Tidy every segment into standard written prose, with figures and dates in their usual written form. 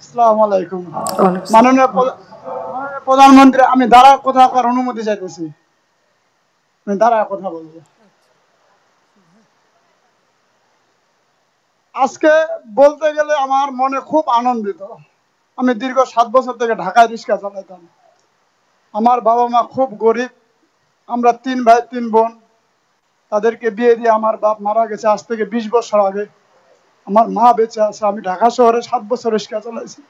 আসসালামু আলাইকুম। ওয়ালাইকুম আসসালাম। মাননীয় প্রধানমন্ত্রী, আমি দাঁড়ায় কথা করার অনুমতি চাইতেছি। আমি দাঁড়ায় কথা বলবো। আজকে বলতে গেলে আমার মনে খুব আনন্দিত। আমি দীর্ঘ 7 বছর থেকে ঢাকায় রিক্সা চালাতাম। আমার বাবা মা খুব গরিব। আমরা 3 ভাই 3 বোন। তাদেরকে বিয়ে দিয়ে আমার বাপ মারা গেছে আজ থেকে 20 বছর আগে। আমার মা বেঁচে আছে। আমি ঢাকা শহরে 7 বছর রিক্সা চালাইছি।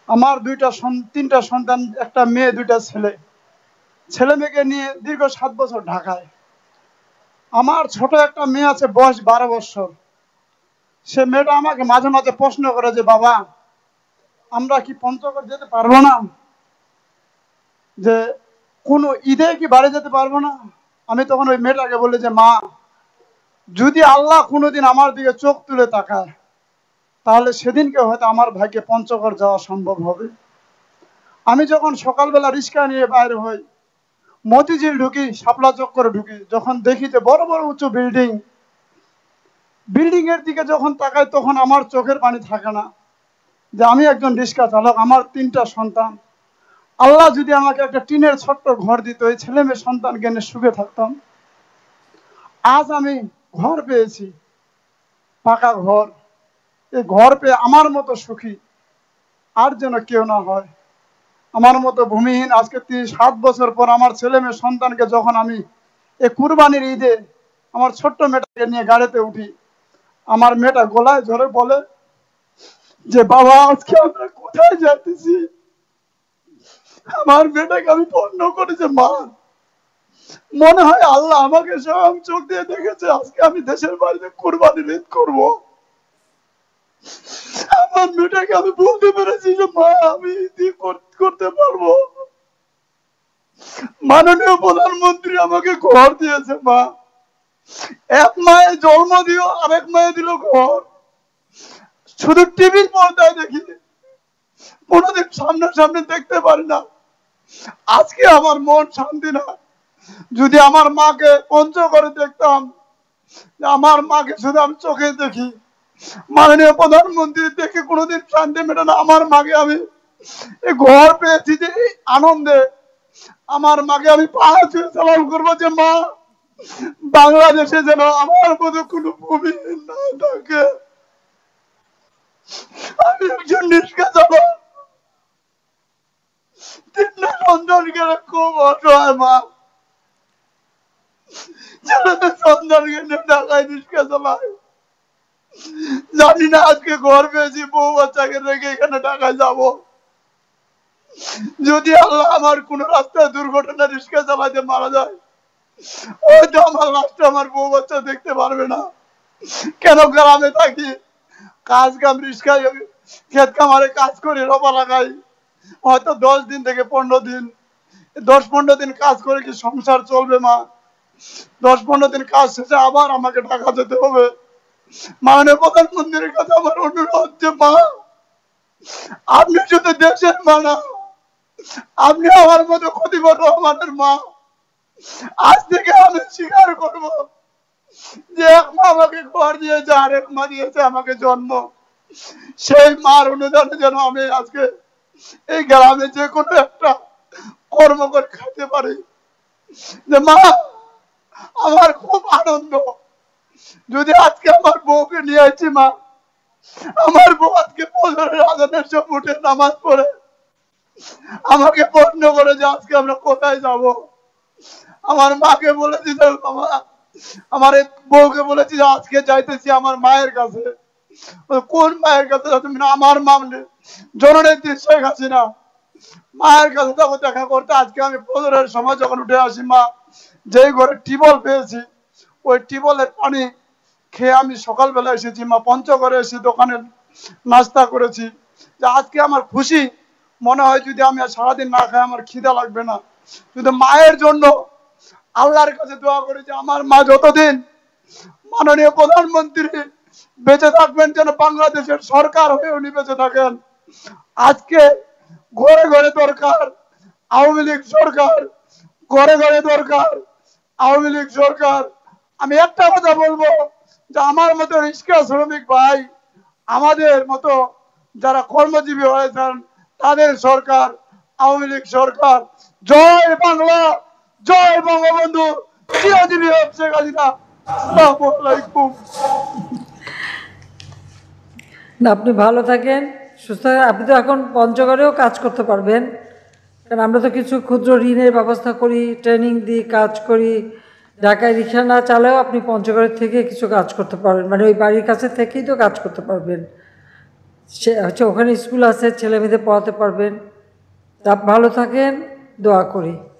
আমার 3টা সন্তান, একটা মেয়ে 2টা ছেলে। ছেলে মেয়েকে নিয়ে দীর্ঘ 7 বছর ঢাকায়। আমার ছোট একটা মেয়ে আছে, বয়স 12 বছর। সে মেয়েটা আমাকে মাঝে মাঝে প্রশ্ন করে যে, বাবা, আমরা কি পঞ্চগড় যেতে পারবো না? যে কোনো ঈদে কি বাড়ি যেতে পারবো না? আমি তখন ওই মেয়েটাকে বলি যে, মা, যদি আল্লাহ কোনোদিন আমার দিকে চোখ তুলে তাকায়, তাহলে সেদিনকে হয়তো আমার ভাইকে পঞ্চগড় যাওয়া সম্ভব হবে। আমি যখন সকালবেলা রিক্সা নিয়ে বাইরে হই, মতিঝিল ঢুকি, শাপলা চক্করে ঢুকি, যখন দেখি যে বড় বড় উঁচু বিল্ডিং, বিল্ডিং এর দিকে যখন তাকাই, তখন আমার চোখের পানি থাকে না যে আমি একজন রিক্সা চালক, আমার 3টা সন্তান। আল্লাহ যদি আমাকে একটা টিনের ছোট্ট ঘর দিত, এই ছেলে মেয়ে সন্তানকে নিয়ে সুখে থাকতাম। আজ আমি ঘর পেয়েছি, পাকা ঘর। এই ঘর পেয়ে আমার মতো সুখী আর যেন কেউ না হয়। আমার মতো ভূমিহীন আজকে 7 বছর পর আমার ছেলে মেয়ে সন্তানকে যখন আমি এই কুরবানির ঈদে আমার ছোট্ট মেয়েটাকে নিয়ে গাড়িতে উঠি, আমার মেয়েটা গলায় ধরে বলে যে, বাবা, আজকে আমরা কোথায় যাইতেছি? আমার মেয়েটাকে আমি পণ্য করেছে, মা, মনে হয় আল্লাহ আমাকে স্বয়ং চোখ দিয়ে দেখেছে আজকে আমি দেশের বাড়িতে কুরবানির ঈদ করবো। আমার মেয়েটাকে আমি বলতে পেরেছি যে, মা, আমি ঈদ করতে পারবো। মাননীয় প্রধানমন্ত্রী আমাকে ঘর দিয়েছে, মা। এক মায়ে জন্ম দিও, আরেক মায়ে দিল ঘর। শুধু টিভির পর্দায় দেখি, কোনোদিন সামনে দেখতে পারি না। আজকে আমার মন শান্তি না। যদি আমার মাকে পঞ্চগড়ে দেখতাম, আমার মাকে শুধু আমি চোখে দেখি। মাননীয় প্রধানমন্ত্রী দেখে কোনোদিন শান্তি মেটে না। আমার মাকে আমি এই ঘর পেয়েছি যে এই আনন্দে আমার মাকে আমি পা ছুঁয়ে সালাম করবো যে, মা, বাংলাদেশে যেন আমার মতো কোনো ভূমি না থাকে। আমি একজন রিক্সা চালক, 3টা সন্তানকে খুব অসহায় মা। ছেলেদের সন্তানকে নিয়ে ঢাকায় রিক্সা চালায়। জানি না আজকে ঘর পেয়েছি, বউ বাচ্চাকে রেখে এখানে ঢাকায় যাব। যদি আল্লাহ আমার কোন রাস্তায় দুর্ঘটনা রিক্সা চালাতে মারা যায়, হয়তো আমার লাশটা আমার বউ বাচ্চা দেখতে পারবে না। কেন গ্রামে থাকি, কাজ কাম রিক্সায় ক্ষেত খামারে কাজ করে রোপা লাগাই, হয়তো 10 দিন থেকে 15 দিন, 10-15 দিন কাজ করে কি সংসার চলবে মা? 10-15 দিন কাজ শেষে আবার আমাকে ঢাকা যেতে হবে। মাননীয় প্রধানমন্ত্রীর কাছে আমার অনুরোধ যে, মা, আপনি শুধু দেশের মা না, আপনি আমার মতো ক্ষতিকর রহমানের মা। আজ থেকে আমি স্বীকার করব যে এক মা আমাকে ঘর দিয়েছে, আরেক মা দিয়েছে আমাকে জন্ম। সেই মার অনুদানে যেন আমি আজকে এই গ্রামে যে কোনো একটা কর্ম করে খাইতে পারি। যে মা, আমার খুব আনন্দ। যদি আজকে আমার বউকে নিয়ে আসছি, মা, আমার বউ আজকে ফজরের আজানের সব উঠে নামাজ পড়ে আমাকে প্রশ্ন করে যে আজকে আমরা কোথায় যাব। আমার মাকে বলেছি যে, আমার বউকে বলেছি যে আজকে যাইতেছি আমার মায়ের কাছে। কোন মায়ের কাছে যাচ্ছি? আমার মা জননেত্রী শেখ হাসিনা মায়ের কাছে যাবো দেখা করতে। আজকে আমি ফজরের সময় যখন উঠে আসি, মা, যেই ঘরে টিবল পেয়েছি, ওই টিবলের পানি খেয়ে আমি সকালবেলা এসেছি, মা। পঞ্চগড়ে এসে দোকানে নাস্তা করেছি। যে আজকে আমার খুশি, মনে হয় যদি আমি সারাদিন না খাই আমার খিদা লাগবে না। শুধু মায়ের জন্য আল্লাহর কাছে দোয়া করি যে আমার মা যতদিন মাননীয় প্রধানমন্ত্রী বেঁচে থাকবেন, যেন বাংলাদেশের সরকার হয়ে উনি বেঁচে থাকেন। আজকে ঘরে ঘরে দরকার আওয়ামী লীগ সরকার, ঘরে ঘরে দরকার আওয়ামী লীগ সরকার। আমি একটা কথা বলবো যে আমার মতো রিক্সা শ্রমিক ভাই, আমাদের মতো যারা কর্মজীবী হয়েছেন তাদের সরকার, আওয়ামী লীগ সরকার। জয় বাংলা, জয় বঙ্গবন্ধু, চিরজীবী হোক শেখ হাসিনা। আসসালামু আলাইকুম। না, আপনি ভালো থাকেন, সুস্থ থাকেন। আপনি তো এখন পঞ্চগড়েও কাজ করতে পারবেন, কারণ আমরা তো কিছু ক্ষুদ্র ঋণের ব্যবস্থা করি, ট্রেনিং দিই, কাজ করি। ঢাকায় রিক্সা না চালেও আপনি পঞ্চগড়ের থেকে কিছু কাজ করতে পারবেন, মানে ওই বাড়ির কাছে থেকেই তো কাজ করতে পারবেন। সে হচ্ছে ওখানে স্কুল আছে, ছেলে মেয়েদের পড়াতে পারবেন। তা ভালো থাকেন, দোয়া করি।